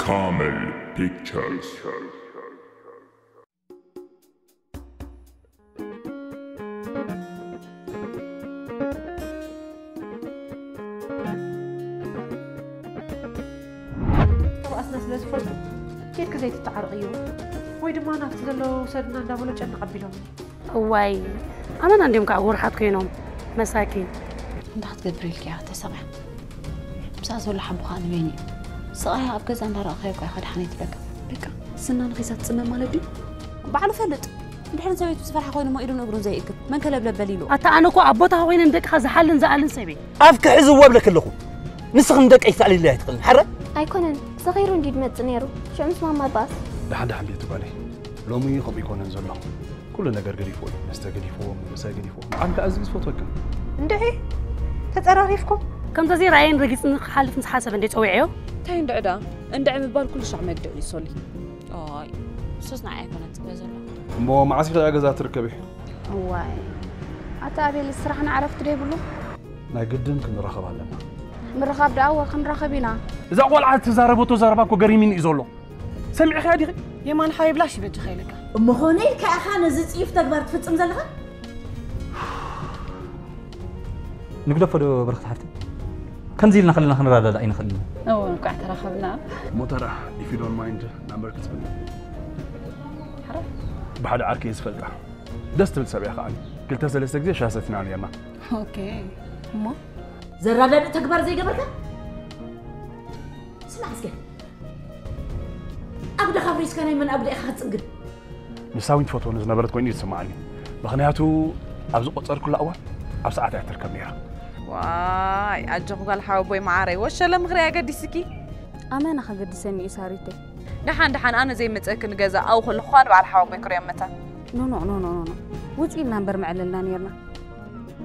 Carmel Pictures. كيف كزيت التعرقيو ويد ما نفس له سدنا دابلو جن قبلهم واي انا عندهم كعور حد كينهم مساكين انت حتقبري لك يا تسمع مساس ولا حبو خان ويني صايا ابكز انا راخيك اخذ حنيت بك سنان غيسات تسمى مالدي بعلو فلط نحن سويت سفرح خوينا ما يدون اغرون زي اكل من كلب بليلو اتا انا كو عبوتها وين ندك خز حل زعلن سيبي افك عزو وبلك لكم نسخ ندك يسال الله يتقل حره ايكونن صغير نديد متصنيرو شمس ماما باس لحد حبيت بالي لومي خب يكون نزلنا كل نجار قريفو نستقريفو مساقريفو عم كأزيز فوتوكم ندعي تتعرفكم كم تزير عين رجيس نحالف نحاسب ندي توعيو تاين دعدا اندعي مبال كل شيء عم يدعي صلي اي سوسنا ايكونن تبزلا مو معسكر اجازات تركبي واي اتا ابي الصراحه انا عرفت ليه بلو نا قدم كنرخب علينا مرخاب داول كنرخبينا اذا اول عاد تزاربوتو زرباكو قريمين يزولو سمعي خادي يمان حيبلاش بيت خيلك مخوني كأخانا زيت تكبر تفتصم زلها نقدر فدو برخت حفتي كم زيلنا خلينا خنرا لا اين خلينا او قاعد ترخبنا موترا if you don't mind نمبر كتبني حرف بحد عركي يسفلقع دست بالسبع خالي قلت سلسة زي شاستنا علينا اوكي مو زرادة تكبر زي قبلك اسمع اسكت أبدا خبريس كان من أبدا أخذ سنقل مساوين فوتو نزنبرت كويني تسمعني بخنياتو أبز قصر كل أول أب ساعات احتر كاميرا واي أجوك الحاو بوي معاري وش لم غري أقدي سكي أنا خقد سني إساريتي دحان أنا زي متأكد جزا أو خل خوان بعد الحاو بوي كريم متى نو وتقيل نمبر معللنا نيرنا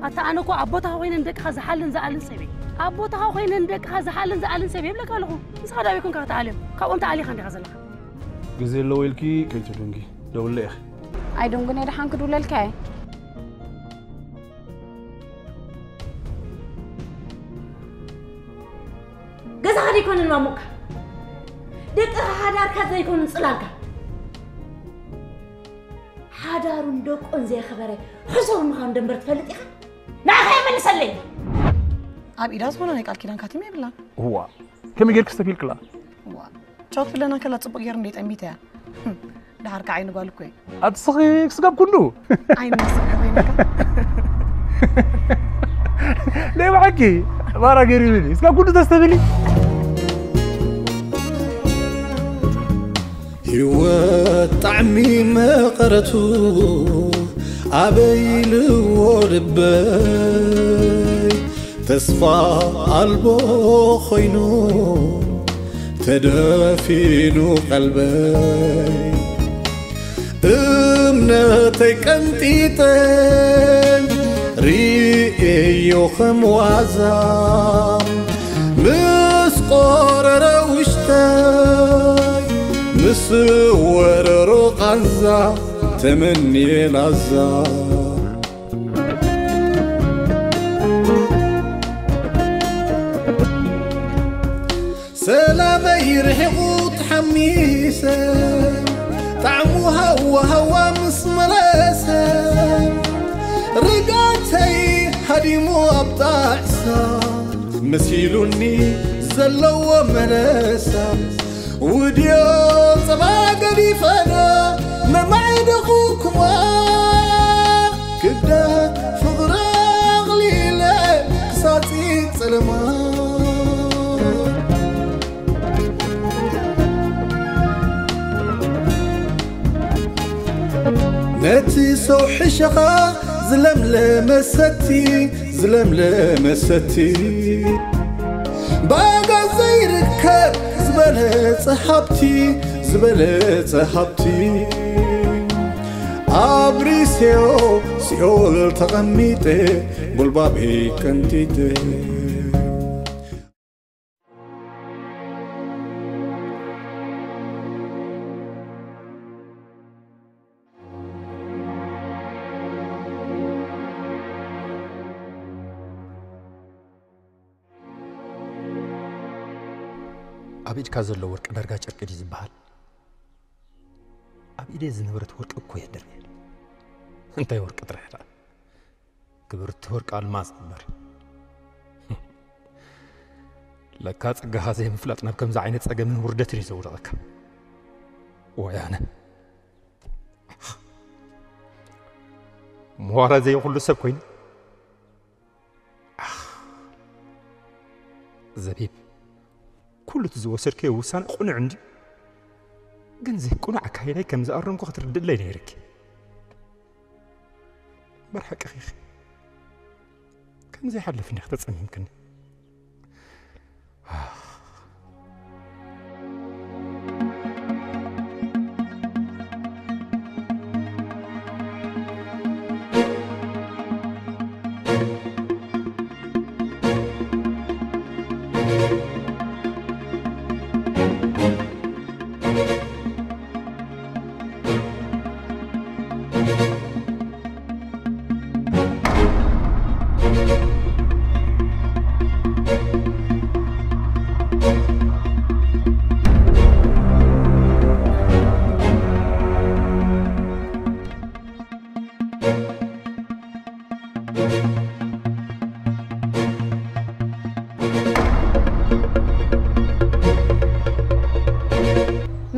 اتا انا كو عبوتها وين ندك خز حل زعلن سيبي عبوتها وين ندك خز حل زعلن سيبي بلك الغو مس خدا بيكون كتعلم كقوم تعالي خندي خزلها جزي لويلكي كيتو دونجي دول لي أخي اي دون غني دحان كدول الكاي جزا غادي يكون الماموك دك حدار كذا يكون نصلالك حدار ندوق أنزي خبره حصل مخان دمبر تفلت إخا ناخي من سلي أب إيراز هنا نيك أكيد كاتي ميبلا هو كم يجيك استفيل كلا هو شوف لنا كلا تصبغ يرن ديت أميتها ده حركة عين بالكوي أتصخيك سقاب كله عين مسك بينك ليه معكي ما راجعي مني سقاب كله تستفيلي هو طعمي ما قرتو عبيل وربي تصفى قلبو خينو تدافينو قلبي امنتك انتيتن ريئيو خموازام مسقور روشتاي مسور رقزة تمني العزام سلام يرحقوا تحميسة طعمها وهوا مسمرسة رقاتي هديمو أبطاعسة مسيلوني زلو مرسة وديو صبا قريفنا ما معد أخوكما كبدا فغرا غليلة كساتي سلمان نتي سوح شقا زلم لمستي باقا زي ركب زبلة صحبتي عبري سيول تغميتي بالبابي كنتيتي أبيد كازل لو ورق درجة شركة دي زبال أبيد زنبرت ورق أكو يدري أنت ورق ترحلا كبرت ورق الماس أمر لكات جهازي مفلات نبكم زعينة أجا من وردتني زورك ويانا موارا زي كل سبكين زبيب كل تزوج شركة وسان قنع عندي جنزي قنع كهيناي كم زارم قطر الدليل هيرك برحق أخي كم زي حلفني اختصم يمكن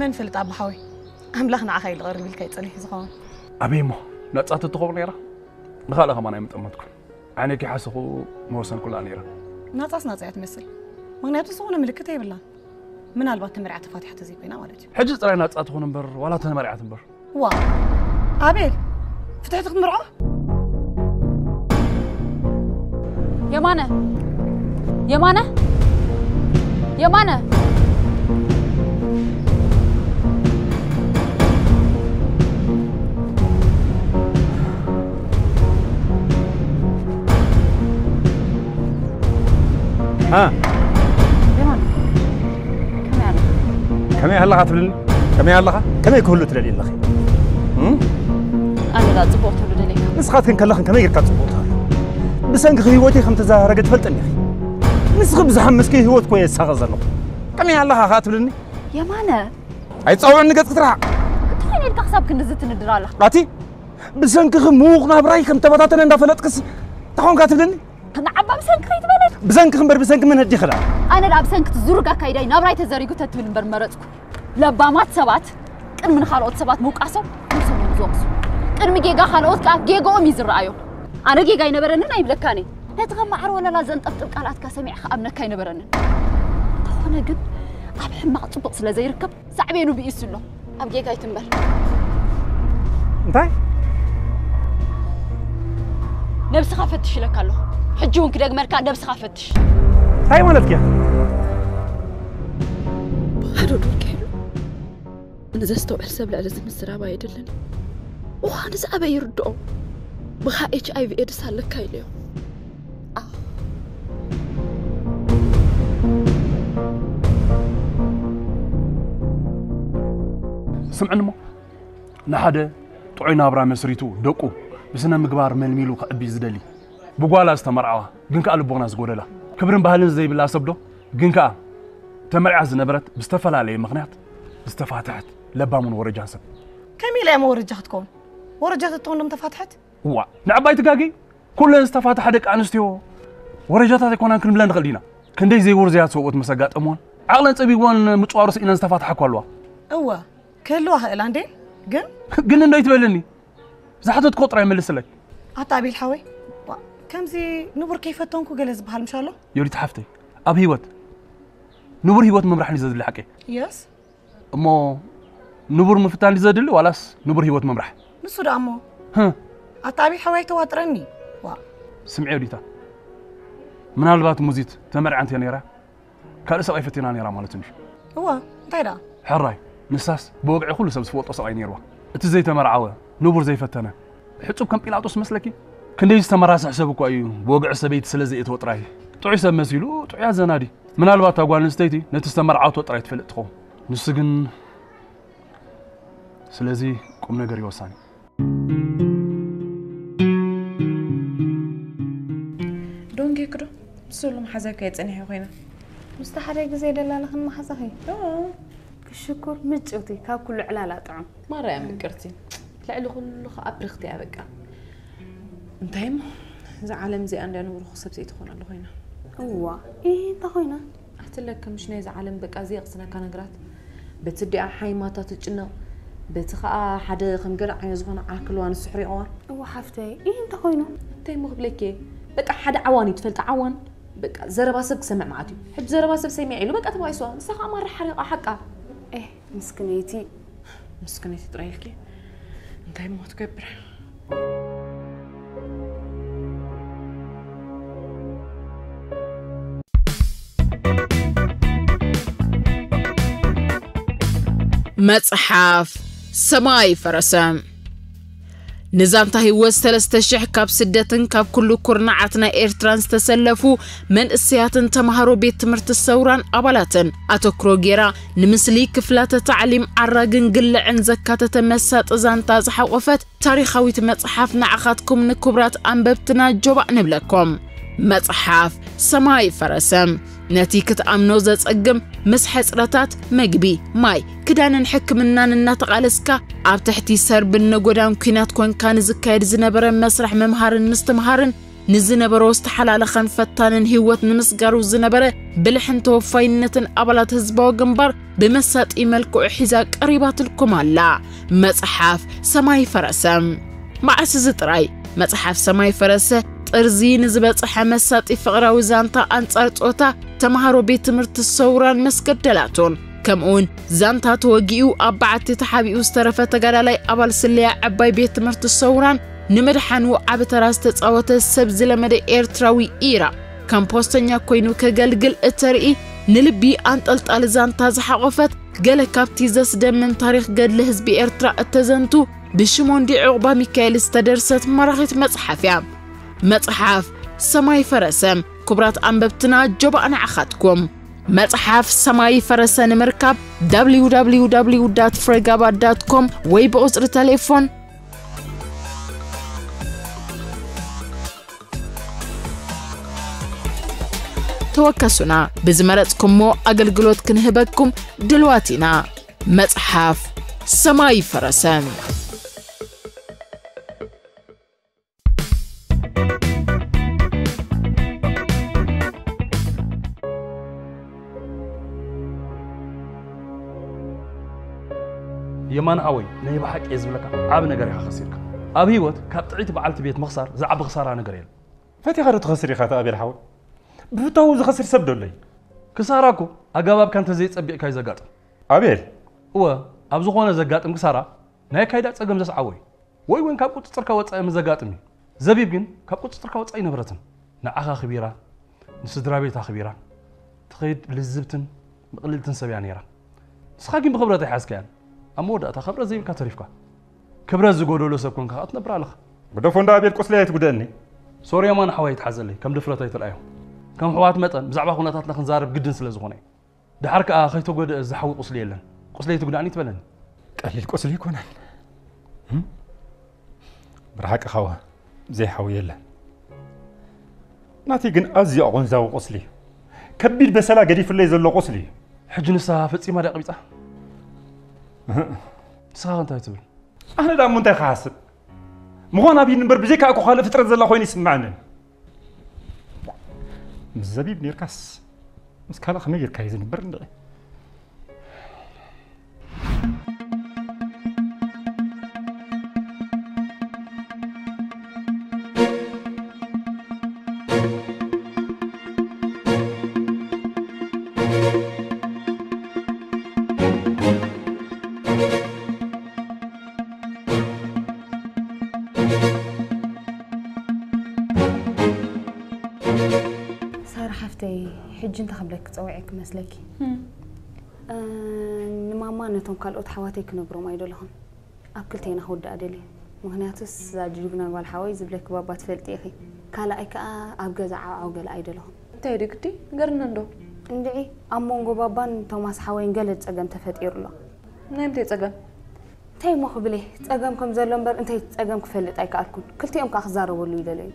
من فلت أبو حوي أملاخنا عخيل الغرب الكي تصلي زخون أبي نتصات التخور نيرة نخالها ما نعمت أمتكم عينك يحسخوا موسن كل نيرة نتص نتصيت مثل مغنياتو صونا ملكته يبلا من البات تمرعة فاتحة تزيقنا والدي حجز ترى نتصات خون نبر ولا تمرعة نبر وا أبي فتحتك مرعة يا مانا يا مانا يا مانا ها كم هلا قاتلني كم هلا كم يكون له تلالي الله أنا لا تبغى تقول لي نسخات كلخن كم يركض تبغى بسنق هيوتي خم تزارقت فلتني نسخ بزحم مسكي هيوت كويس سغزنو كم هلا قاتلني يا مانا أي تصور إنك تطلع تخيل أنت حسابك نزلت الدرالة قاتي بسنق خموقنا براي خم تبطاتنا ندافلت قص تخون قاتلني كنا عبا بسنك خيط بلد بسنك خمبر بسنك من هدي خلا أنا لا بسنك تزورك كايداي نابراي تزاريقو تتبل برمرتكو لبامات سبات كن من خالوت سبات موقاسو مسوم زوقسو كن ميغا خالوت كا جيغو ميزرايو أنا جيغا ينبرنن أيبلكاني نتغم معر ولا لازم طبطب قالات كسمع خامنا كاينبرنن تخونه قد أب حما طبق سلا زي ركب صعبينو بيسلو أب جيغا يتنبل انتي نفس خافتش لك الله حجون كده مركان نفس خافتش هاي مالتك يا هادو دول كيلو أنا زستو حساب لازم السرابة يدلني وأنا زعبا يردو بخا HIV إيدس هالك كايليو سمعنا مو نحدا طعينا برا مسريتو دقو بسنا مقبار ملميلو خأبي زدلي بقوالا استمرعوا جنكا ألبونا زغودلا كبرن بهالن زي بالله سبدو جنكا تمرع زنبرت بستفلا عليه مغنيات استفاتحت لبامون ورجان سب كميلا ما ورجحتكم ورجحت تون تفاتحت هو نعباي تقاقي كل استفاتح دك انستيو ورجاتات يكون انكن بلا نخلينا كندي زي ورزيات صوت مسقات امون عقلن صبيغون مصوارس ان استفاتح كلوا هو كلوا هلاندي جن اندي تبلني زحتت قطره يملسلك عطابي الحوي كمزي نبر كيف تونكو جلز بحال مشاء الله يوري تحفتي اب هيوت نبر هيوت ممرح لي زاد لي حقي يس امو نبر مفتان لي زاد لي ولاس نبر هيوت ممرح نسو دامو ها عطابي الحوي تواترني وا سمعي وديتا من البات موزيت تمرع انت نيرا كان سقي فتينا نيرا مالتنش هو انتيدا حراي نساس بوقعي كل سبس فوق سقي نيروا انت زي تمرعوا نبر زي فتنا حطب كم بيلاطوس مسلكي كندي استمراس حسابك ايو بوقع سبيت سلازي توطراي طعي سب مسيلو طعي زنادي من البات اغوان نستيتي نتستمرعوا توطراي تفلطخو نس ግን سلازي قوم ነገር ይወሳኒ دونجي كدو سولم حزاك يصنح خوينا مستحرق زي دلالة خن ما حصخي كشكر مجوتي كاب كل علالا طعم ما رأي مكرتي لعلو كله أبرختي أبقى انتهم إذا عالم زي أنا نور خصبتي تخون الله هنا هو إيه تخوينا أحتلك مش نايز عالم بقى زي قصنا كان قرات بتدي حي ما تتجنو بتخا حدا خمجر عين زغنا عاكل وان السحري أوان هو حفتي إيه تخوينا انتي مغبلكي بقى حدا عواني تفلت عوان بقى زرباسب سمع معتي حب زرباسب سمعي له بقى تبغى يسوى نسخ أمر حريقة حقا إيه مسكنيتي تريلكي انتي ما تكبر مصحف سماي فرسم نظام تهيوز 3000 كاب سدتن كاب كل كورنعاتنا إيرترانس تسلفوا من السياتن تمهرو بيت تمرت الثوران أبالاتن أتوكرو جيرا نمسلي كفلات تعليم عراقن قل عن زكاة تمسات إزان تازحا وفات تاريخاوي مصحف نعخاتكم نكبرات أنببتنا جوبا نبلكم مصحف سماي فرسم نتيكة أمنوزة أقم مسحس رتات مقبي ماي كدان حكمنا نناتقالسكا عب تحتي سرب النقودان كينات كون كان زكايد زنبرا مسرح ممهارن نستمهارن نزنبرا استحلال خان فتانن هيوت نمسقارو زنبرا بلحن توفاينتن أبلات هزباو قنبار بمسات إيمالكو حزاك قريبات الكمالا مصحف سماي فرسم مع أسزت راي مصحف سماي فرسه طرزين زبط حمسات فقراوي زانتا أنصار توتا تمهرو بيت تمرت الثوران مسكدلاتون كمون زانتا توجيو أبعت تحابيو استرفة تقالالي أبال سليا عباي بيت تمرت الثوران نمدحانو عبتراس تتصاوت السبز لمدى إيرتراوي إيرا كان بوستنيا كوينو كقلقل الترئي نلبي أنت زانتا زحقفت قال كابتي زسدم من تاريخ قد لهزب إيرترا التزنتو بشمون دي عقبة ميكايل استدرست مراخت مصحفيا مصحف سماي فرسم كبرات أنببتنا جوبا أنا عخاتكم مصحف سماي فرسن مركب www.fregaba.com ويبقصر تليفون توكسونا بزمرتكم مو أقلقلوت كنهبكم دلواتنا مصحف سماي فرسن يمان عوي نهي بحق يزبلك عاب نجري خسيرك أبي وقت كابتعيت بعلت بيت مخسر زعب خسارة نجريل فتي غير تخسري خاطر أبي الحول بتوز خسر سبدو لي كساراكو أجابك كانت زيت أبي كاي زقات أبيل هو أبزو خونا زقات مكسارة نهي كايدات أجمع زس عوي وين كابوت تركا وتصاي مزقاتني زبيب جن كابوت تركا وتصاي نبرتن نعخا خبيرة نسدرا بيتا خبيرة تخيد للزبتن مقللتن سبيانيرا سخاكين بخبرة حاسكان أمود أتخبر زي كاتريفكا كبر زغودو لو سبكون كات نبرالخ بدفون دا بيت قسلي تقدني سوريا ما نحوي يتحزلي كم دفرت يتلايو كم حوات متن بزعبا خوناتات لخن زارب جدن سلا زغوني دحرك اخيتو غد زحوي قسلي يلن قسلي تقداني تبلن قليل قسلي يكونن برحق خوا زي حوي يلن ناتي جن ازي اغنزاو قسلي كبير بسلا قدي في اللي زلو قسلي حجنسا فصيما دقبيصا ساغ انت تبل أنا دام منتهي خاسب مغانا بين نبر بزيك أكو خالف فترة زلا خويني سمعنا مزبيب نيركاس مسكالا خمير كايزن برندي حج انت خبلك تصوعك مسلكي نماما نتون كالوت حواتيك نبرو ما يدلهم أكلتين خود أدلي مهنياتس زاجوجنا والحواي زبلك بابا تفلتي أخي كلا إيكا أبجز عوجل أيدلهم تيركتي قرنندو ندعي أمونجو بابان توماس حواين قلت أجم تفتير له نايم تيتأجم تاي ما خبلي تأجمكم زلمبر أنت تأجمك فلت أيك أكون كلتي أمك أخزار ولي دلي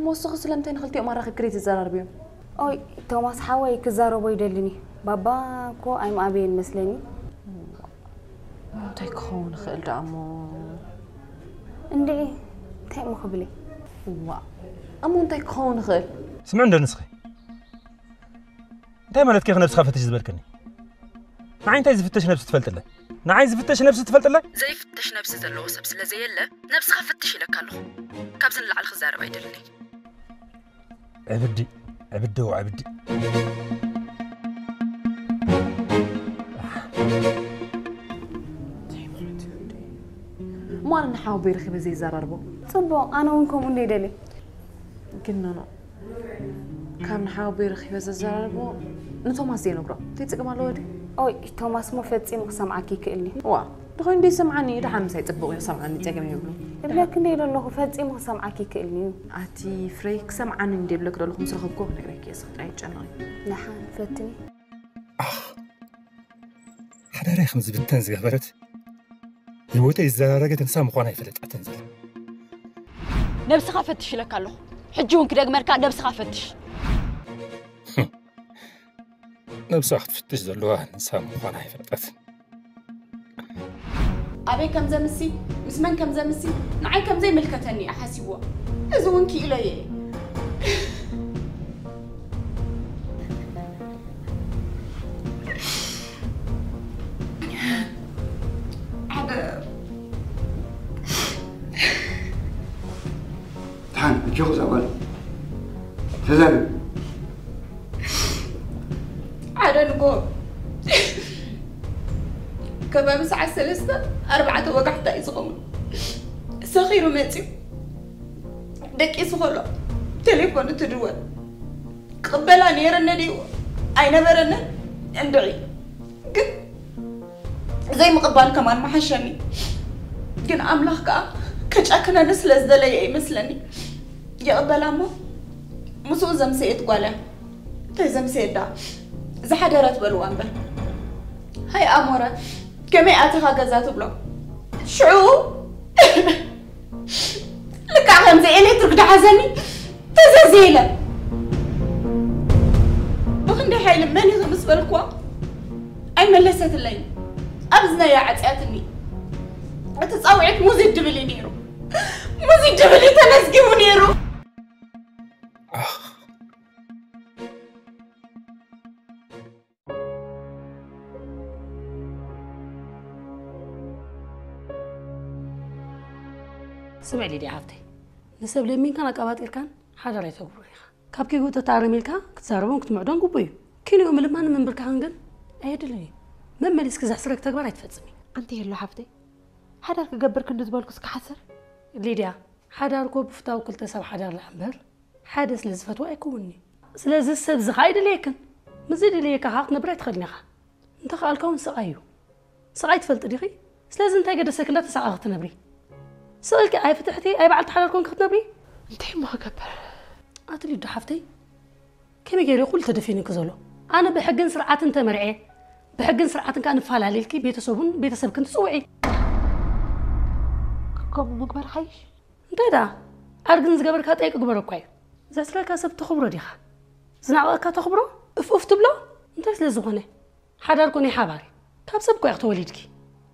موسخ سلمتين خلتي أمارخ كريت الزرار بيوم أوي توماس حاوي كزارو يدلني بابا كو أيم أبين مسلني تيكون خيل دامو عندي تاي مخبلي وا أمون تيكون خيل سمع عند نسخي انت مالت كيف نفس خافتش زبلكني ما انت عايز تفتش نفس تفلت له انا عايز تفتش نفس تفلت له زي فتش نفس زلو سب سلا زي له نفس خافتش لك الله كابزن على الخزارب يدلني عبدي وعبدي ما أنا نحاول بيرخي بزي زراربو صبو أنا وينكم اللي دلي قلنا أنا كم نحاول بيرخي بزي زراربو نتوماس زين وقرأ تيتسقم على ودي أوي توماس مو فتسي مخسمعكي كإلي وا دخون دي سمعني ده حمسة يطبقوا يسمعني تيجي يقولوا لكن دي لله فتسي مخسمعكي كإلي أتي فريك سمعني ندير لك ده لهم سرخبكوا نقرأك يا صوت أي جناي نحن فتني حدا ريخ مزبتان زغبرت يوتا يزارقت انسان مخوانا يفلت اتنزل نفس خافتش لك الله حجون كده مركا نفس خافتش نفس خافتش زلوها انسان مخوانا يفلت أبي كم زمسي مسمن كم زمسي نعي كم زي ملكتني أحسيوا أزونكي إلي تعال نتجوز أول تزال عاد نقول كمان ساعة 3-4 وقحت يصغمون سخير ماتي دك يصغلو تليفون تدول قبلاني يرنديو أين برنا اندعي قل زي ما قبال كمان ما حشني قل أملاك كجاكنا نسلز دلي مثلني يا قبلامو مسو زمسيت قاله تي زمسيت دا زحدرت بالوان بل هاي أمورة كمي أتخا قزاتو بلو شعو لك عم زي إلي تركد حزني تزازيلة بخندي حي لماني خمس بالكوا أي ملست الليل أبزنا يا عتاتني أتصاوعت موزي الدبلي نيرو موزي الدبلي تنسقي ونيرو سمع لي دي عفتي نسب لمين كان قبات إركان حدا لا يتغبروا كاب كي قلت تعرميلكا كتزاربون كتمعدون قبيو كيني يوم لما أنا من بركان قل أيدلني ما مليس كزح سرك تكبر يتفزمي أنت يلو حفتي حدا كجبر كنت تبالكس كحسر ليديا حدا ركوب فتاو كل تسب حدا العنبر حادث لزفت ويكونني سلازم السب زخايد ليكن مزيد ليك حق نبرت خدنيها انت قال كون سقايو سقايت فلت ديخي سلازم انت قد سكنت سقاغت نبري سألك أي فتحتي أي بعد حدا كون كنت نبري انت ما كبر أتلي دحفتي كم يجري يقول تدفيني كزولو أنا بحقن سرعات انت مرعي بحقن سرعات كان فعل عليكي بيتسب كنت سوعي كم مقبر حيش انت دا أرجن زجبر كات أيك قبر كوي زسرة كسب تخبره ديها زنعوا كات تخبره اف تبلا انت لزغنه حدا كوني حباري كابسب كوي أختوليدكي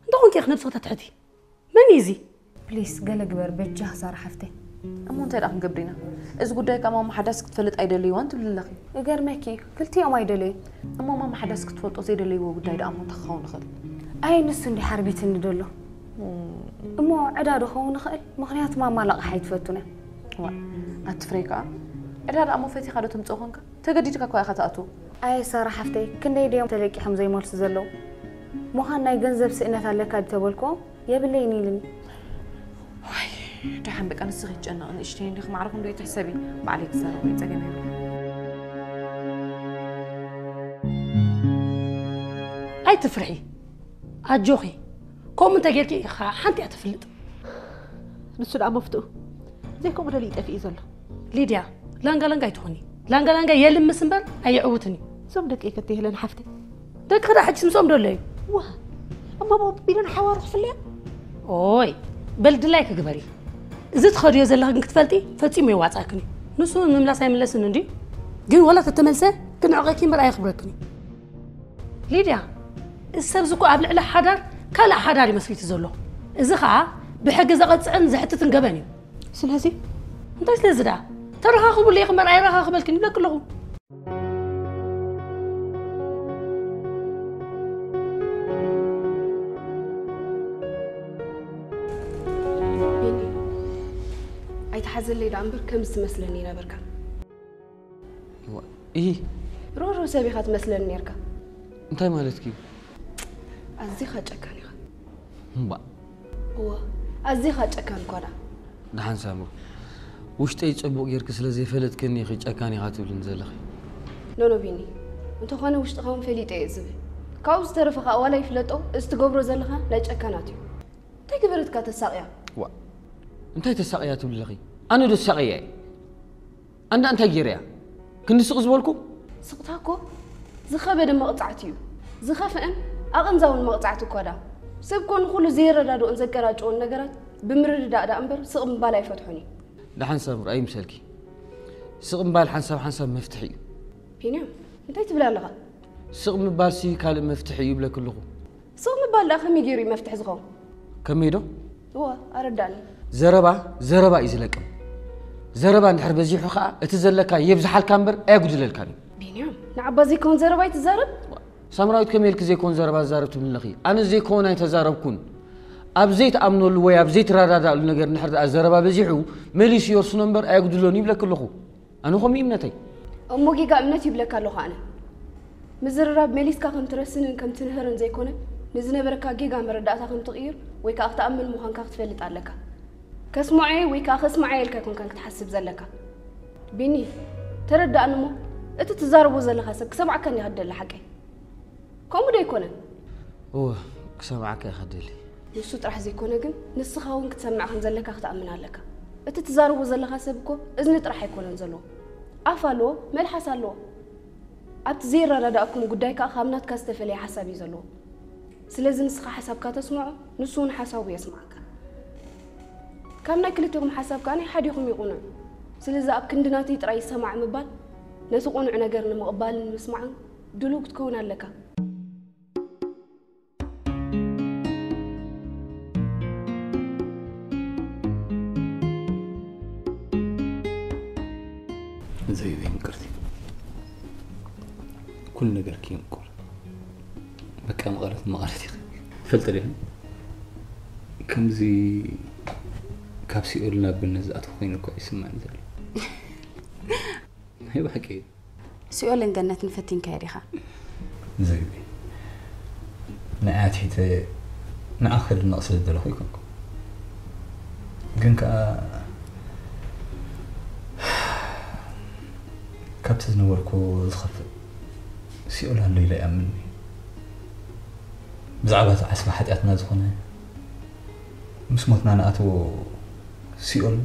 انت كون كيخ نفسك تحدي من يزي بليس قال قبر بجه صار حفتي أمو انت رقم قبرينا إذا قد دايك أمام حدث كتفلت أيدلي وانت بالله إيجار ماكي قلتي يوم أيدلي أمام حدث كتفلت أزيدلي وقد دايك أمام تخون خل أي نسون دي حربيت ندلو أمو عداد خون خل مخنيات ما لقى حيت فتنا أتفريقا عداد أمو فتي خدو تمتصوخنك تقديتك كوي خطأتو أي صار حفتي كنا يديم تلاقي حمزة مالس زلو مخان ناي جنزب سئنة عليك تبولكو يا بالله ينيلني دحين بك أنا صغير جنة أنا إشتين دخل معرفهم دويت حسابي بعليك صار ويت أجمع أي تفرحي أجوخي كم أنت جيركي حنتي أتفلت نسول عم مفتو زيكم رليت في إزل ليديا لانجا يتوني لانجا يلم مسنبر أي عوتني سمدك إيه كتيه لنا حفتي دك خدا حج سمسوم دولي واه أما بينا حوار خفلي أوي بلد لايك قبري زد خريو زلها كنت فلتي فلتي مي واصاكني نسو نملا سايملسن ندي ግን ولا تتملسه كنعقيكي مرأي خبركني ليديا السبزكو قبل على حدار كلا حدار يمسلي تزلو اذا خا بحق زقصعن زحتت نغباني سلازي انت سلازدا ترخاخبو لي مرأي رخاخبلكني بلا كلهم حزل لي دامبر كم تمثلني نبركا ايه رورو سبيخه تمثلني نيركا انتي مالتكي ازي خاچكاني هو هو ازي خاچكان كونا دحان سامو وشتي يصبق غيرك سلازي فلتكني خي چكاني غاتبلن زلخي نو بيني انت خونه وشت قوم فليطه يزب كاوس ترفخا ولا يفلطو استغبرو زلخا لا چكاناتي تيغبرتكا تساقيا وا انتي تساقيا تبلخي أنا دو ساقيا أنت جيريا كنت سوق زبالكو سقطاكو زخبه دم مقطعتيو زخفن أقن زاون مقطعتو كودا سبكون كل زيرة دادو انزكراجو نغرات بمرد دا امبر سق مبال يفتحوني دا حنسب رأي مسلكي سق مبال حنسب مفتحي بينام انت تبلا لغا سق مبال سي كال مفتحي يبلا كله سق مبال لا خمي جيري مفتح زغو كميدو هو أرداني زربا يزلكم زربا نحر بزيحو خا اتزلكا يبزحال كامبر ايغدللكاني بينام نعبا زي كون زربا يتزارب سامراويت كميلك زي كون زربا زاربت من لخي انا زي كون يتزاربكون ابزيت امنول ويا ابزيت رارادا النجر نحر زربا بزيحو مليش يورس نمبر ايغدلوني بلا كلخو انا خو امنتي اموغي كا امنتي بلا كلخو انا مزرراب مليسكا كم ترسنن كم تنهرن زي كونه نزنبركا جيجا مرداتا كم تغير ويكا اختامل مخان كا تفلط عليكا كسمعي ويكا خسمعي لك كون كانك تحسب زلكا بيني تردى انمو انت تزاربو زلخا سب كسمعك اني هدل حقي كوم بده يكون هو كسمعك يخدلي نسو طرح زي كونه كن نسخاون كتسمع خن زلكا ختامن عليك انت تزاربو زلخا سبكو اذن طرح يكونن زلو افالو ملحسالو ابت زيرا رداكم غدايكا خامنات كاستفلي حسابي زلو سلازم نسخا حسابك تسمعوا نسون حسابو يسمعك كم ناكلتهم حساب كاني حديهم يقولون سلزا أب كندناتي ترى يسمع مبال نسقون عنا جرنا مقبال نسمع دلوك تكون لك زي مكرتي كل نجار كي نقول بكا مغارتي فلت لهم كم زي كابسي قلنا بالنزات خوينا كويس ما نزل هي بحكي سؤال الجنة نفتين كاريخة زي بي نعاتي تي نأخر النقص الدل خويكم جنك كابتز نوركو زخف سؤال هاللي لا يأمني بزعبات عسب حتياتنا زخونه مسموتنا نأتو سيول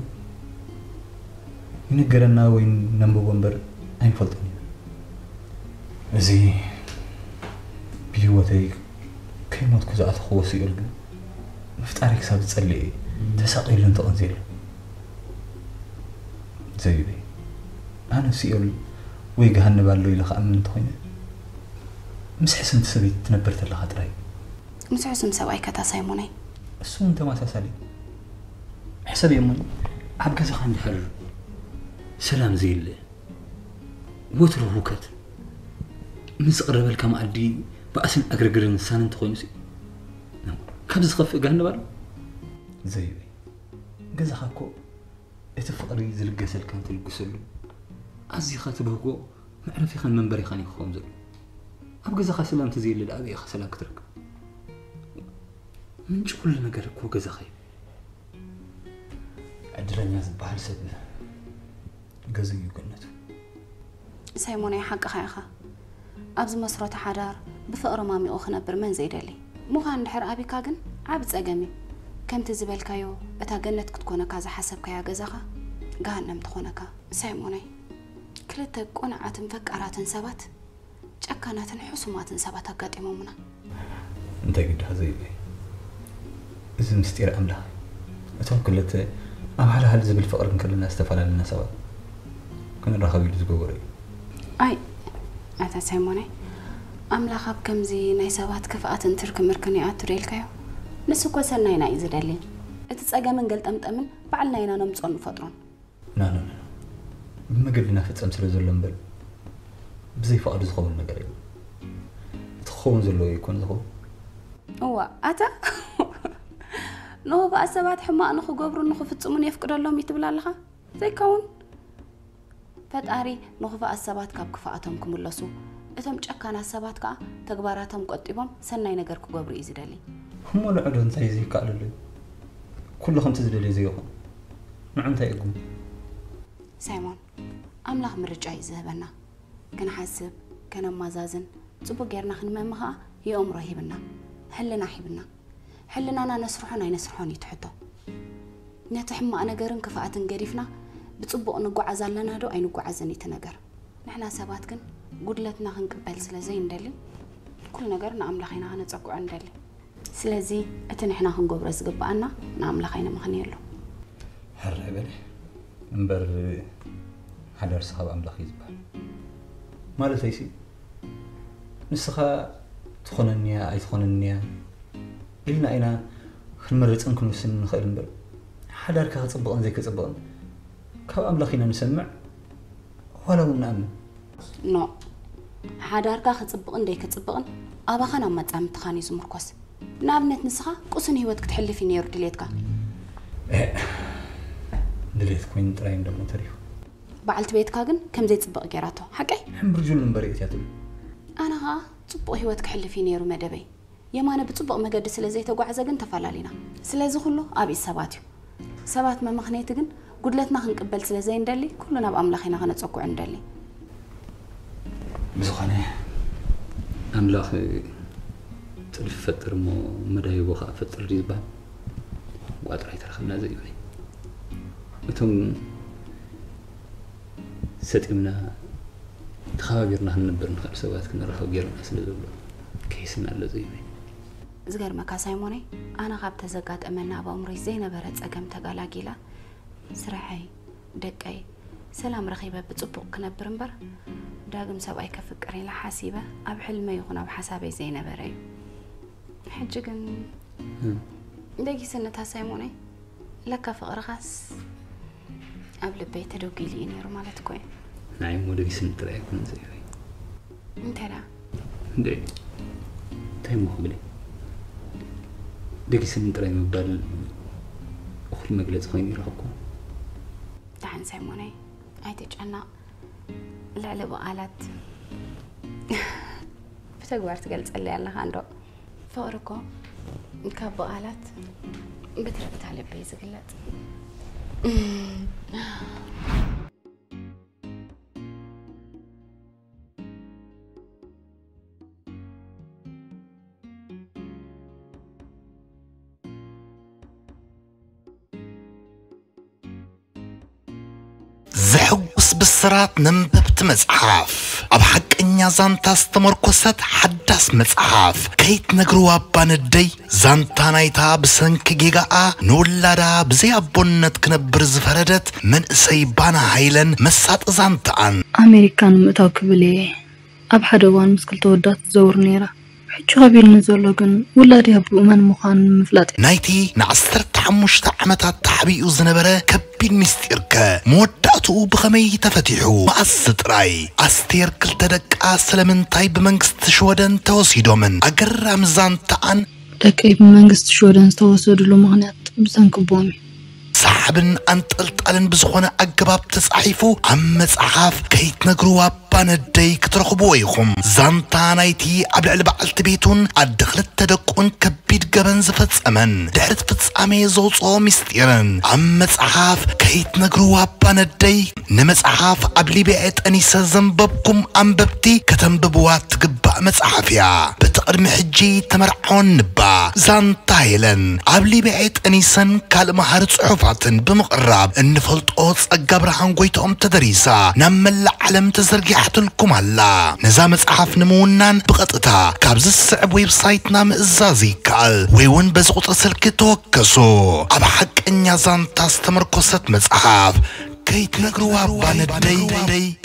ينقرنا وين نمبو بمبر أين فلتني زي بيوتي كيموت كزعت خو سيول مفتعرك ساب تصلي تساقيل انت انزيل زي بي أنا سيول ويقهن بالو يلخ أمن تخيني مسحسن تسبي تنبرت لها تراي مسحسن سواي كتا سايموني السو انت ما تسالي حسابي أمي عبقى خان حر سلام زيل وتره وكت مس قرب الكم عدي بأسن أقرقر إنسان أنت خوي نسي كابز خف جهنم بال زي جزا خاكو اتفقري زل جسل كانت الجسل عزي خاتبه كو معرف يخان منبري خاني خوم زل أبقى زخا سلام تزيل للأبي خ سلام كترك من كل نجار كو جزا خي أدرني زبال سبنا جزي يقنته سايموني حق خيخة أبز مسرة حرار بفقر مامي أخنا برمن زيدلي مو خان دحر أبي كاجن عبد أجمي كم تزبل كيو بتا جنت كتكون كذا حسب كيا جزخة جهنم تخونك سايموني كلتك قنعة مفكرات سبات جكنات حسومات سبات قد إمامنا أنت قد هذي إذا مستير أملا أتوقع كلت أم على هالزبل فقر كلنا استفعل لنا سوا كنا رخابي لزجوري أي أتا سيموني أملا خاب كمزي ناي سبات كفاءات انترك مركني آتوريل كيو نسو كوسر ناينا إزدالين اتساقا من قلت أمتأمن بعلنا ينا نمتصون نفضرون لا بما قلنا فتسام سلزو اللنبل بزي فقد زخون مقريب تخون زلو يكون زخو هو أتا نو بقى سبات حما نخو قبرو نخو فتسمون يفكر اللهم يتبلا لها زي كون فتاري نخو بقى سبات كاب كفاءتهم كملسو اتم جاكانا سبات كا تكباراتهم قطيبهم سناي نجر كو قبرو يزدالي هم ولا عدون زي قالوا لي كلهم تزدلي زيهم نعم تايقوم سايمون أملاخ مرجع يزهبنا كان حاسب كان مازازن صبو غيرنا خنممها يوم رهيبنا حلنا حيبنا حلنا انا نسرحون اي نسرحون يتحطو نتحما انا غيرن كفاءه غريفنا بصبو نغعز لنا دو اي نغعزن يتنغر نحنا سبات كن غدلتنا خنقبل سلازي ندلي كل نغرنا املاخينا نصقع ندلي سلازي اتن احنا خنغبر زغبانا ناملاخينا مخنيلو هربل انبر حدر صحاب املاخي زبال مالت ايسي نسخه تخوننيا اي تخوننيا إلنا أين خنمرت أنكم سن خير نبر حدار كتصبقن زي كتصبقن كاب أملاخينا نسمع ولو نأمن نو حدار كتصبقن زي كتصبقن أبا خنا ما تعمل تخاني زمركوس نابنت نسخة قصن هيوت كتحل في نير دليتك دليت كوين تراين دم تريو بعلت بيتك جن كم زي تصبق جراتو حكي حمر رجل نبريت يا تبي أنا ها تصبق هيوت كحل في نير مدبي يمانا بتصبق مقد سلازي تقعز جن تفعلالينا سلازي كله أبي سباتيو سبات ما مخنيت جن قدلتنا خنقبل سلازي ندلي كلنا بأملاخنا خنتصقع ندلي بزخانة أملاخ تلف فتر مو مداي بوخا فتر ريزبا وأدري ترخنا زي وي وتم ستمنا تخابرنا هنبر نخل سوات كنا رخو غيرنا سلازولو كيسنا الله زي وي زغر مكا سايموني انا غاب تزقات امنا بامري زي نبرت صقم تقالاقيلا سرحي دقاي سلام رخيبه بصبق كنبر امبر داغم سباي كفقري لا حسيبه اب حلمي يكون اب حسابي زي نبري حجكن دقي سنه سايموني لك فقر خاص قبل بيت دوغيلي نيرو مالتكو نعم ودقي سنه رايكم زي انت لا دي تايمو قبلي دقي سن تراي مبال أخل مجلس خيني رحكم تعال سيموني أيتج أنا لعلب آلات بتقوار تقلت اللي الله عنده فأركو كاب آلات بتربط على بيز قلت زحوس بالسرات ننببت مزحاف أب حق إنيا زانتا استمركوست حداس مزحاف كيت نقروا باندي زانتا نايتا بسنك جيغا نولادا بزي أبونت كنبر زفردت من سيبانا هايلن مسات زانتان أمريكان متاو كبلي أب حدوان مسكل تودات زور نيرا حجو غبيل نزولوغن ولادي هبو من مخان مفلات نايتي نعستر تعمشت عمتات تحبيقو زنبرا كبير مستيركا موداتو بخمي تفتحو مقصد راي أستير كل تدقى سلمنتاي بمنكست شودن توسيدو من أقر رمزان تان دقاي بمنكست شودن توسيدو له مغنيات بزنك بومي صاحبن أنطلطلن بزخونة أقباب تصحيفو عم مصحاف كيت نقروا باندي كترخبو ويخم زانتا نايتي قبل البعلت بيتون أدخلت تدقون كبيد قبن زفت أمن دعرت فتسامي زوصو مستيرن عم مصحاف كيت نقروا باندي نمصحاف قبلي بيعت أنيسا زنببكم أنببتي كتنببوات تقبع مصحافيا بتقرم حجي تمرعون نبا زانتا هيلن قبلي بيعت أنيسا كالمهارت صحفاتن بمقرب النفلت أوص أقابرهان قويتهم تدريسا نمل علم تزرقي لكم هلا نزام مصحف نمونان بقطتا كابز الصعب ويب سايتنا مئزازي كال ويون بزقط سلك توكسو اب حق انيا زانتا استمركوست مصحف كيت نقروا باندي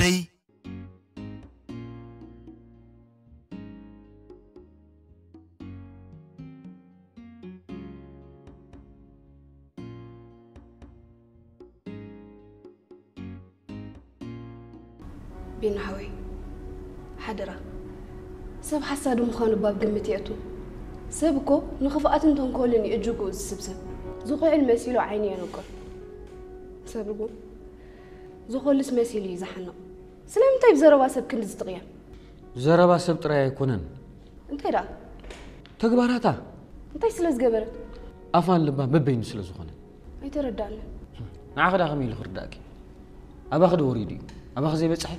بين حوي حدرة سب حساد مخانو باب قمت يأتو سبكو نخفقات انتون كولني اجوكو السبسب زقوع المسيلو عيني ينقر سبكو زقوع المسيلو يزحنا سلام طيب زربا سب كنت زتغيا زربا سب ترى يكونن انت دا تكباراتها انت سلز قبر افان لبا ببين سلز خونه اي تردان ناخذ خميل خرداكي اباخذ وريدي اباخذ زي بصحي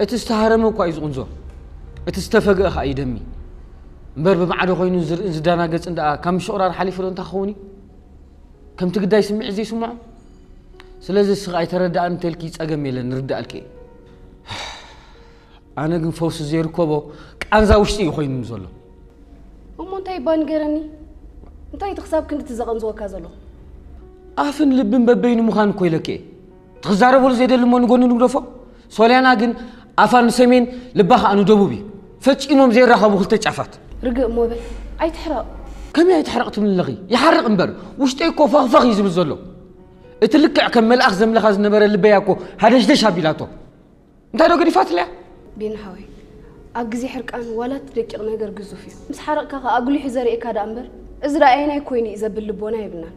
اتستهرمو كويس قنزو اتستفقه خاي دمي مبر بمعدو خوينو زدانا قص اندا كم شعرار حليف لو انت خوني كم تقداي سمع زي سمعو سلازي سغاي تردان انت الكي صقم يله نردا الكي انا كن فوس زير كوبو قانزا وشتي خوينو زلو امو انتي بانغرني انتي تخساب كنت تزقنزو كازلو افن لبن ببين مخان كويلكي تخزاربو زيد لمو نغونو نغدفو سوليانا كن افان سمين لباخ انو دبوبي فچيموم زي راخبو خلت ጫፋት رجع موبل اي تحرق كم اي تحرقت من اللغي يحرق انبر وشتي كو فخفخ يزبل زلو اتلكع كم ملأخ زملخ زنبر لبياكو هادش دش ابيلاتو انت دو غدي فاتليا بين حوي اب غزي حرقان ولا تدقق ነገር ግዙፍ እዩ ምስ حرقካ اقولي حزري اكاد انبر ازرا عيناي كويني يزبل لبونا يبنا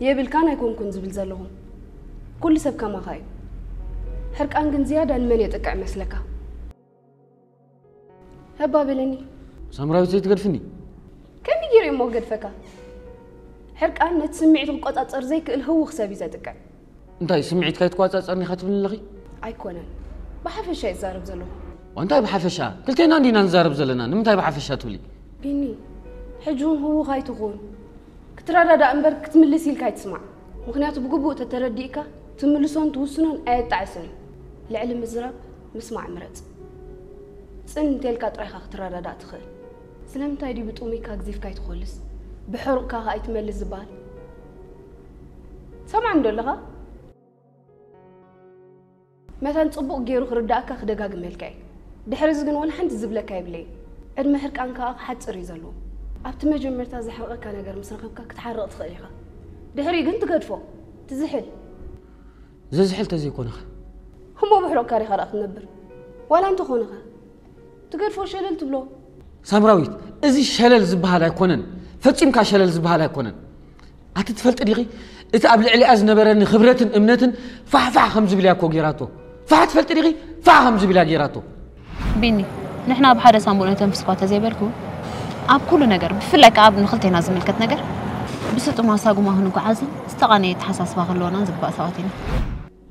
يبل كان يكونكن زبل زلهم كل سب كما خاي حرقان كن زياده من يتقع مسلكا هبا بلني سامراوي زي تقدفني كم يجري مو قدفكا حرقان نتسمعت القطاطر زي كل هو خسابي زتقع انتي سمعت كاي تقاطاطرني خاتم اللغي ايكونن بحفشه يزارب زلو وانتي بحفشه قلتينا عندنا نزارب زلنا نمتي بحفشه تولي بيني حجون هو غاي تغون كترادا انبر كتملسي لكاي تسمع مخنياتو بقبو تترديكا تملسون توسنون اي تعسن العلم الزراب مسمع مرت سنتلكا طريخا كترادا تخل سلامتاي دي بطوميكا غزيف كاي تخلص بحرقكا غاي تملس زبال سمع ندلغا مثلا صبوق غيرو خرداكا خدغاغ ملكاي دحرز كن ولا حنت زبلكا يبلي ادم حرقانكا حصر يزلو ابت مجمرتا زحرقكا نجر مسرخبكا كتحرق تخيخا دحري كن تقدفو تزحل زحل تزي كونخ هم بحرق كاري خلاص نبر ولا انت خونخ تقدفو شلل تبلو سامراويت ازي شلل زبحال ايكونن فصيمكا شلل زبحال ايكونن اتتفلط ديغي اتا ابل علي ازنبرن خبرتن امنتن فحفح خمز بلاكو غيراتو فحت فلط ديغي فح خمز بلا غيراتو بيني نحنا بحدا سامبول تنفسكوا تزيبلكو اب كل ነገር بفلك اب نخلتينا زملكت ነገር بسطو ما ساغو ما هنكو عازن استقاني تحساسبا خلونا زبا سواتينا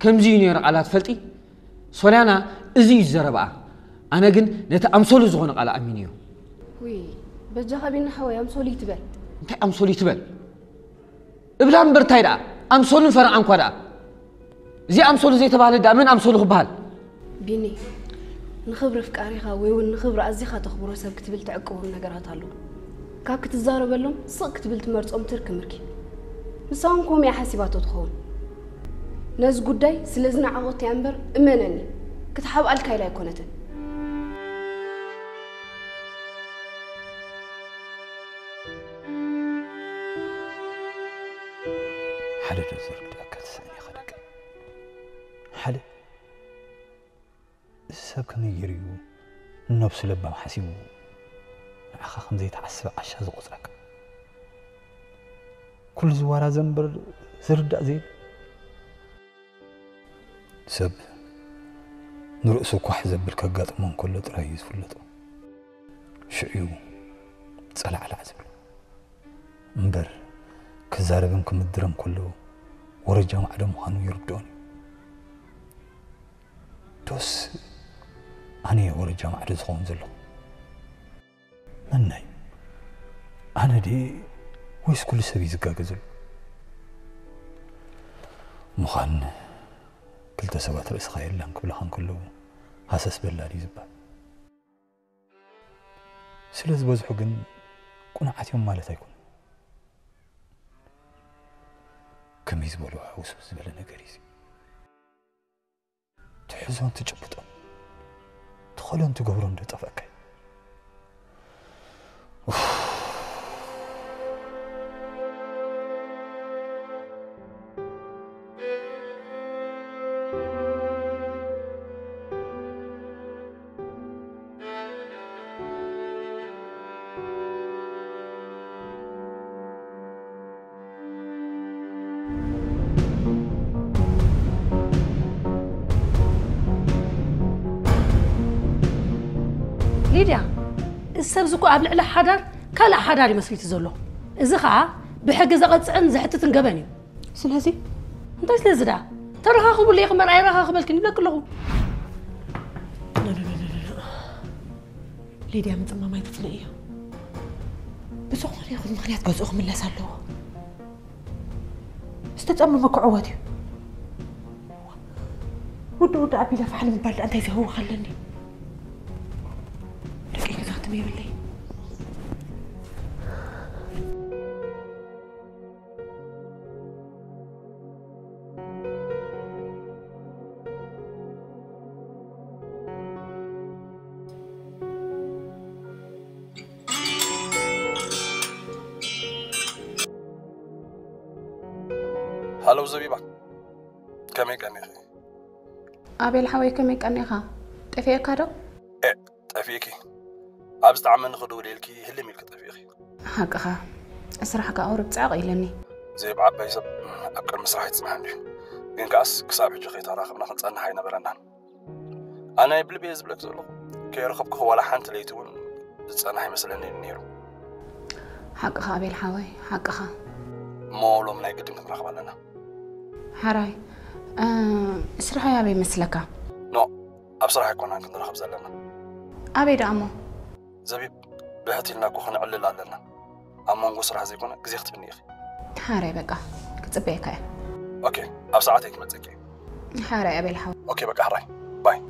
كمزي نير على تفلطي سوليانا ازي زربا انا كن نتا امسولو زغون قال امينيو وي بجاها بين حوي امسولي تبل انت امسولي تبل ابلان برتايدا امسولن فرعان كودا زي امسولو زي تبال دا من امسولو خبال بيني نخبر فكاريخا ويون نخبر ازيخا تخبرو سب كتبل تعقبو نغرات አሉ كاب كتزاربلهم صق كتبل تمرصوم ترك مركي مساونكم يا حسيباتو تخون ناس ጉዳይ ስለዝና ዓወት ያንበር እመነኒ ክትሓብ አልካይ ላይ ኮነተ حدا تزرق داكتسني خدك حدا السب كم يجريو النفس لبا حسيبو عخا خمزي تعسب عشا زقصرك كل زوارا زنبر زردا زين سب نرأسو كح زبل كقاطمون كل ترايز فلطو شعيو تصلع على عزبل منبر كزاربنكم الدرم كله ورجع معدم خانو يردوني دوس أنا ورجع معدم خون زلو مناي أنا دي ويس كل سبي زقاق زلو مخان كل تسوات رئيس خير لانك بلخان كله هاسس بلادي زبال سلز بزحو قن قناعات يوم مالت يكون كم يزبلوا عوس بزبلنا قريزي تحزون تجبطون تخلون تقبرون دي طفاكي ليديا السبزكو قبل على حدر كلا حدر مسليت زلو إذا خا بحق زقطعن زحتتن قباني سلازي انت سلازدا ترى خاخبو لي خمر اي راخ خبلكني بلا كلهم لا ليديا متما ما يتفلقيه بزوخ ياخذ مخنيات بزوخ من لاس الله استتأمل مكعواتي ود أبي لا فعل من بعد أنت إذا هو خلني دقيقة خاتمي بالليل هلو زبيبة كمي كاني خي أبي الحوي كمي كاني خا تفيك هذا؟ إيه تفيكي أبز تعمل نخدو ليلكي هلي ميلك تفيكي هاك خا أسرح كأورب تعاقي لني زي بعبا يسب أكل مسرح يتسمعني إن كاس كساب حجي تراخبنا خلصنا حينا بلنا أنا يبلي بيزبلك زلو كي رخبك هو ولا حنت ليتون زتصنا حي مثلا نيرو هاك خا أبي الحوي هاك خا مولو من يقدم نتراخب لنا حراي اسرحوا يا أبي مسلكة نو أبصراحة يكون عنك نتراخب زلنا أبي دامو زبيب بهاتي لنا كوخنا علل لنا أما نقول صراحة زي كونا كزيخت بني أخي حراي بقى كتبيك أوكي أبصراحتك متزكي حراي أبي الحوي أوكي بقى حراي باي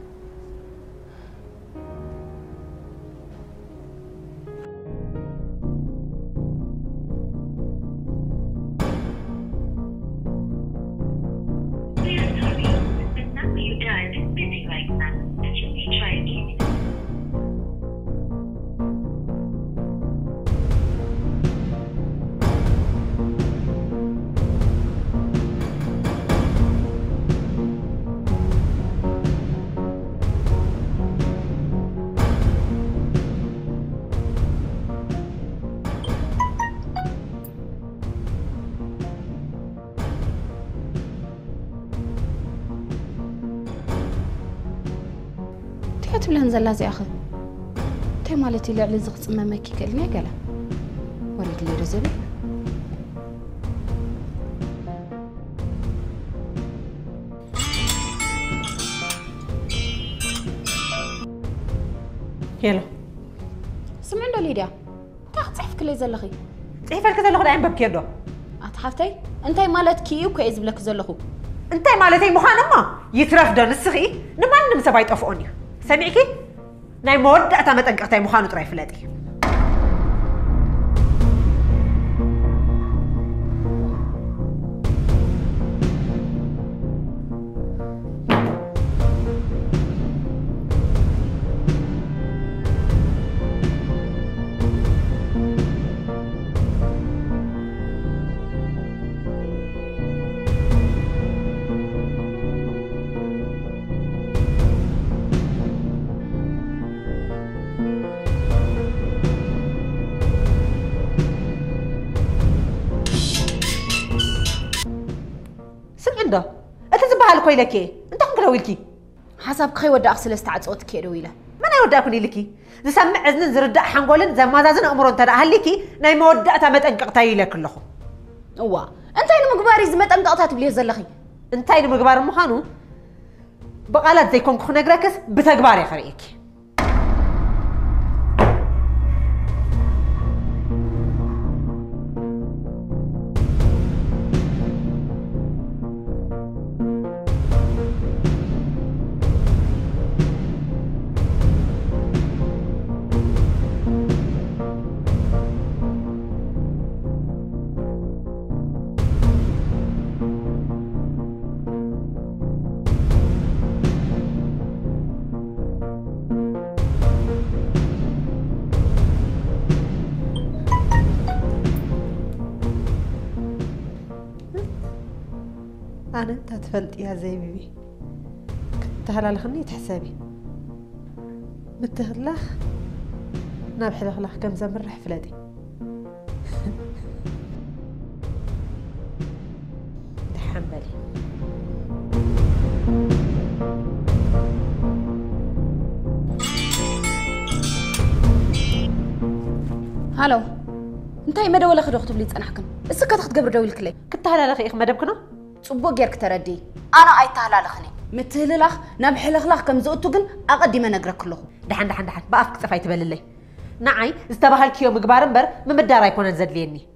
تبلن زلا زي أخذ تي مالتي اللي على زغط أمامك كلني قلا ولد لي رزبي يلا سمعنا له ليديا تحف كل زلخي تحف الكذا لخد عين بكيدو أتحفتي أنت مالت كيو كيز بلك زلخو أنت مالتي مخانما يترفدو نسخي نمان نمسبايت أفوني سمعكي ناي مودة متنقطعي مخانو طري فلاتي عنده أتزبها لك ويلكي أنت هم كلا ويلكي حسب خي ودا أغسل استعصوت كيرو ويله ما أنا وداكني لكي زسمع عزن زرد حنقولن زي ما زازن أمرون ترى هلكي ناي ما ودأت أمت أنقطعي لك كلهم وا أنت أين مقباري زمت أنقطعت بليه زلخي أنت أين مقبار مخانو بقالات زي كون خنا جراكس بتقباري خريكي أنا تتفلت يا زي بيبي كنت هلا لخني تحسابي متهلخ نابح لخلخ كم زمر رح فلادي دحم بالي هالو انتي مدى ولا خدو خطب لي تصنحكن اسكا تخدقبر دويل كلي كتهلالخ إخ مدبكنا صبو غيرك تردي انا اي تهلالخني متهللخ نبحلخلخ كم زقتو كن اقدم نغرك كلخ دحن بافك صفاي تبللي نعي استباهل كيو مغبار امبر ممدار يكون زدليني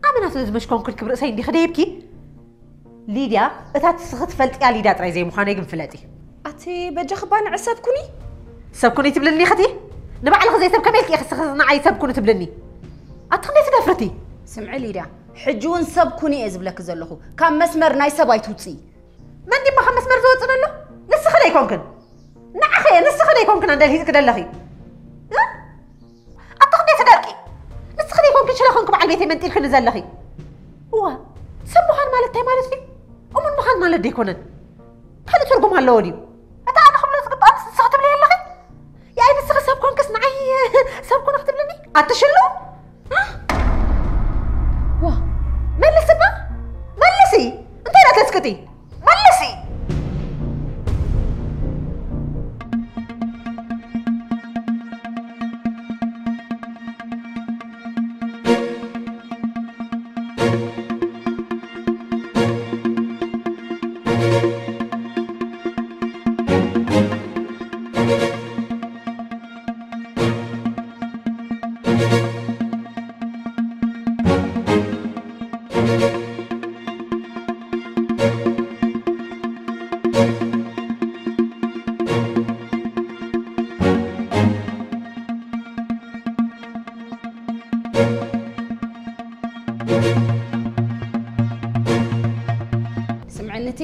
امنا سوز مش كون كل كبر سي ندي خديبكي ليديا اتا تسخت فلط يا ليديا طراي زي مخانه يغن فلاتي اتي بجخبان عسبكني سبكني تبلني ختي نبعلخ زي سب كملك يا خسخ نعي سبكني تبلني اتخني تدفرتي سمعي ليديا حجون سبكني ازبلك زلخو كان مسمر ناي سباي توصي من دي ما خمس مسمر توصنا له نسخ لي كونكن نعخي نسخ لي كونكن عند هيك كدلخي اتخني تدركي نسخ لي كونكن شلخنكم على بيتي منتي خن زلخي وا سموهان مالتي مالتي ومن مخان مالت دي كونن خلي ترجم على وديو اتا انا خبلت قطع سخت بلي يلا يا اي نسخ سبكون كس نعي سبكون اختب لني اتشلو وا ملسي بقى ملسي انت لا تسكتي ملسي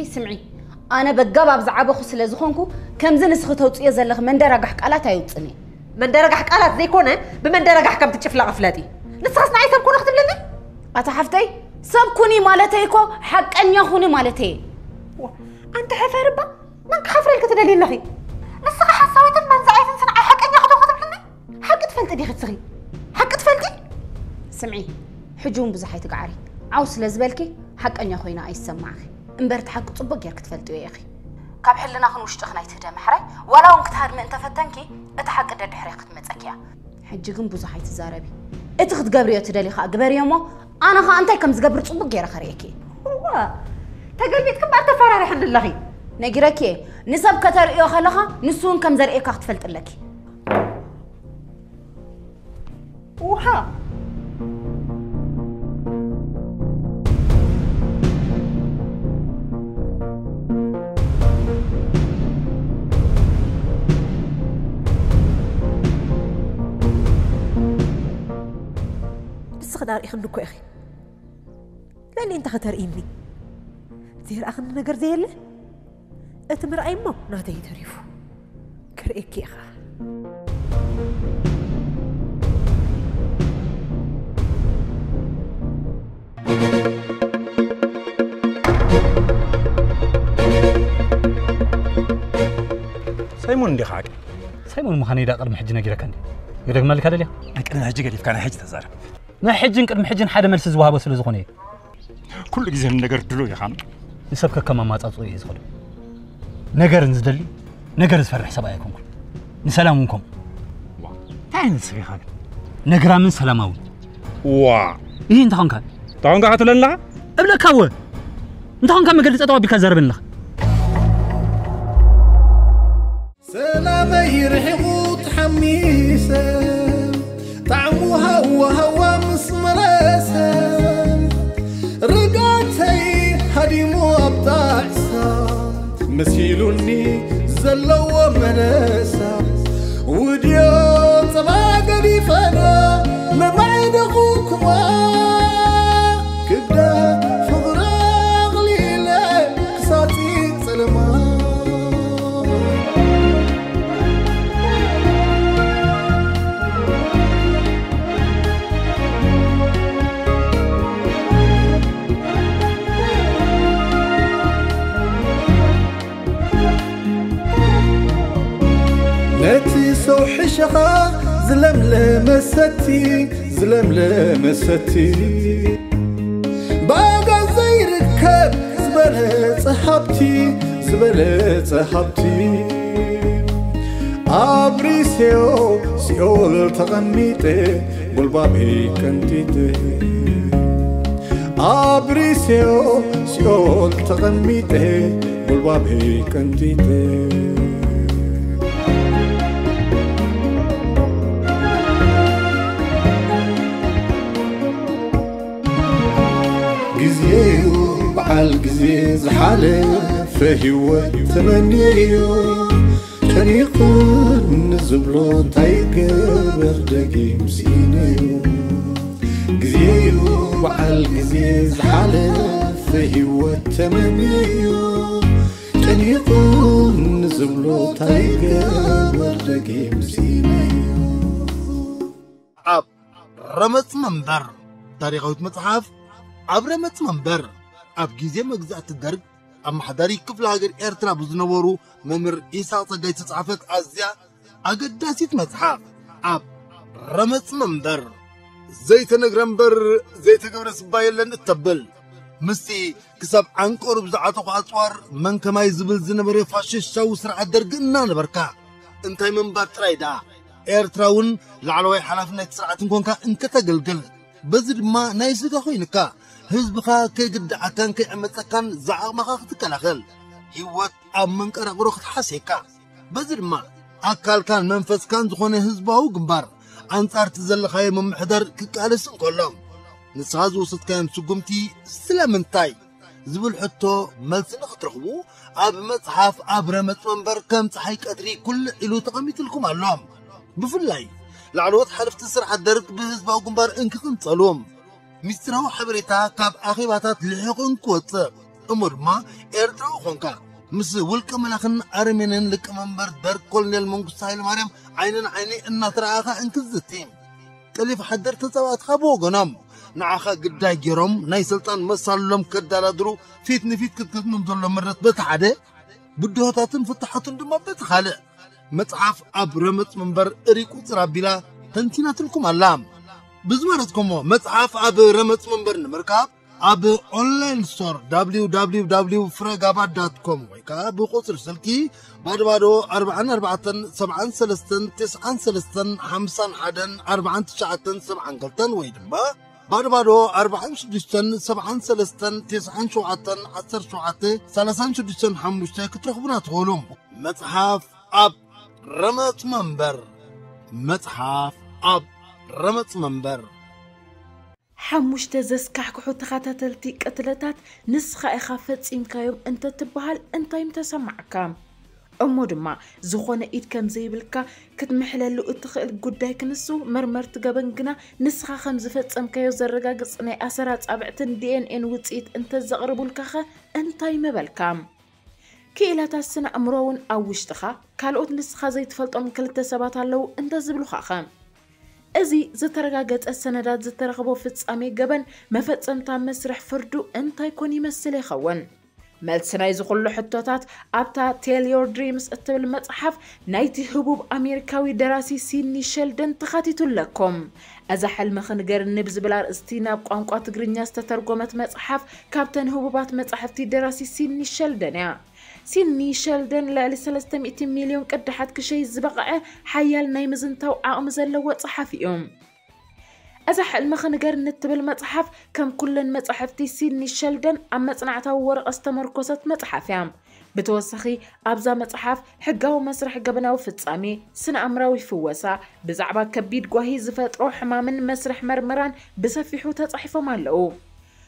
سمعي انا بقباب زعبخو سلازخونكو كمز نسخ توصيه زلخ مندرغح قالات ايوصني مندرغح قالات زي كونه بمندرغح كم تشفلا غفلاتي نسخسنا عي سبكون اختب لني اتحفتي سبكوني مالتيكو حقنيا خوني مالتي انت حفربا مانك حفرلك تدلي لخي نسخ حسويت من زعيت سنعي حقنيا اختب لني حق تفلتي دي خصغي حق تفلتي سمعي حجون بزحي تقعري عاوس لزبلكي حقنيا خوينا ايسمعخي امبرت حق طبق يرك تفلتو يا اخي كاب حلنا خن وشت خناي تهدم حراي ولا ونك تهد من انت فتنكي اتحق دد حري خت حجي كن بزحي تزاربي اتخد قبريو تدلي خا قبريومو انا خا انت كم زقبر طبق يرا خريكي وا تقلبيتكم بعد تفراري حن اللغي نجركي نسب كتريو خلخا نسون كم زرئك اختفلت لكي وها خدار إخنكو أخي لأني أنت خطر إيمني زير أخن نجر زيله أتمر أيمو نادي تعرفه كرئك يا أخا سايمون دي خاك سايمون مخاني دا قدم حجنا جيرك عندي يرق مالك هذا ليه أنا حجي قريب كان حج تزارب ما حجن قدم حجن حدا ملس زوهابو سلو زخوني كل جزء من نجر دلو يا خان يسبك كما ما تصوي يزخل نجر نزدلي نجر زفرح سبايكم نسلامكم تعال نسوي خاك نجرا من سلاماوي وا إيه أنت هونك تهونك هاتولن لا قبل كاوه أنت هونك مجلس أتوابي كزربن لك سلامي رحقوت حميسة طعمها وهوا مسمرسة رقاتي هديمو أبطاعسة مسيلوني زلوا منسة وديو طباقني فنا ما بعد أخوكما كبدا فغراغ ليلة كساتي سلمان نتي سوح شخا زلم ستي باقا زي ركب زبلت صحبتي أبري سيول تغميتي بلبابي كنتيتي أبريسيو سيول تغميتي بلبابي كنتيتي جزيو بعال جزي زحالف هيوة تمنيو كان يقول نزبلو تايقبر دقيم سينيو جزيو بعال جزي زحالف هيوة تمنيو كان يقول نزبلو تايقبر دقيم سينيو عب رمت منبر تاريخ متحف عب رمت منبر عب جزي مجزعة الدرج أما حداري كفل هاجر إيرترا بزنورو ممر إيسا تجاي تتعافت أزيا أقداسيت متحف عب رمت منبر زيت نجرمبر زيت جبرس بايلن التبل مستي كسب عنكور بزعاتو قاطوار من كما يزبل زنبري فاشش شو سرعة درجنا نبركا انتي منبر ترايدا إيرتراون لعلوي حلفنا تسرعة نكونكا انك تقلقل بزر ما نايسك أخوينكا هزبخا كي قد عكان كي أمتكان زعامخا تكالخل هيوات أمنك رغروخ تحسيكا بزر ما أكال كان منفس كان زخوني هزبهو قنبار أنصار تزل خاير من محضر كالسن كلهم نسغاز وسط كان سقمتي سلامنتاي زبل حتو ملسن خطرخبو أب مصحف أب رمت منبر كم تحيك أدري كل إلو تقميت لكم علوم بفلاي لعلوات حلفت السرعة درك بهزبهو قنبار انك كنت صلوم مستراو حبريتا كاب أخيباتات لحقن كوت أمر ما إيرتراو خونكا مس ولك ملاخن أرمينن لك منبر در كولنيل منقص سايل مريم عينن عيني الناطر آخا انك الزتيم كليف حدر تزوات خابو غنم نعاخا قداي جيروم ناي سلطان مسالوم كدالادرو فيت نفيت كتكت ممزولو مرت بتحادي بدوهاتاتن فتحاتن دما بتخالق متحف أب رمت منبر ريكو ترابيلا تنتينات لكم علام بزمارتكم متحف أب رمت منبر نمركاب أب أونلاين ستور www.fregaba.com ويكا بقصر سلكي بادو 44 7 3 9 3 5 1 4 9 7 قلتن ويدما بادو 46 7 3 9 7 10 7 36 5 كترخبنا تقولون متحف أب رمت منبر متحف أب رمت منبر حموش تزسكح كحو تخاتاتلتي قتلتات نسخة إخافت إمكايوم أنت تبهال أنت يمتسمعكام أمو دما زخونة إيد كم زيبلكا كتمحلالو اتخيل قدايك نسو مرمرت قبنقنا نسخة خمزفت إمكايو زرقا قصني أسرات أبعتن DNA وطيت أنت زغربو الكاخة أنت يمبالكام كيلات السنة أمرون أو وشتخا كالوت نسخة زي تفلطم كلتا سبات اللو أنت زبلو خاخام أزي زترقاقت السندات زترغبو فتسامي قبن مفتسمتا مسرح فردو انتا يكون يمثل يخون مالسنا يزغلو حتوتات أبتا Tell Your Dreams اتبل متحف نايتي هبوب أمريكاوي دراسي سيني شيلدن تخاتيتو لكم أزحل مخنقر النبز بلار استيناب قوانقوات غرينياس تترقومت متحف كابتن هبوبات متحفتي دراسي سيني شيلدن يا سيني شيلدن لالي 300 مليون قدحات كشي زبقعه حيال نايمزنتاو عاقم زلوة صحفيهم أزح المخنقر نتبل متحف كم كل متحفتي سيني شيلدن عم مصنعتها ورق استمركوسات متحفيام بتوسخي أبزا متحف حقاو مسرح قبناو فتسامي سنة أمراوي فوسا بزعبا كبيد قواهي زفت روح من مسرح مرمران بسفيحو تتحفو مالو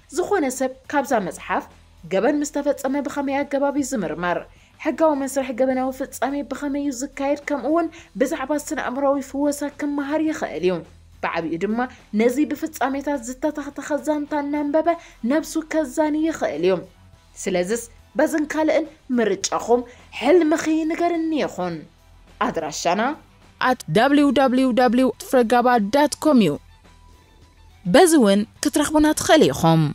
زخونة سب كابزا متحف قبل مستفتسامي بخمي أقبابي زمرمر حقاو مسرح قبناو فتسامي بخمي يزكاير كم أون بزعبا سنة أمراوي فوسا كم مهار يخاليون بعبي دما نزي بفتساميتات زتا تحت خزانتا ننببه نفسو كزاني يخاليون سلازس بزن كالئن مرجعهم حلم خي نقرن يخون أدراشانا at www.fregaba.com بزون كترخبنا تخليهم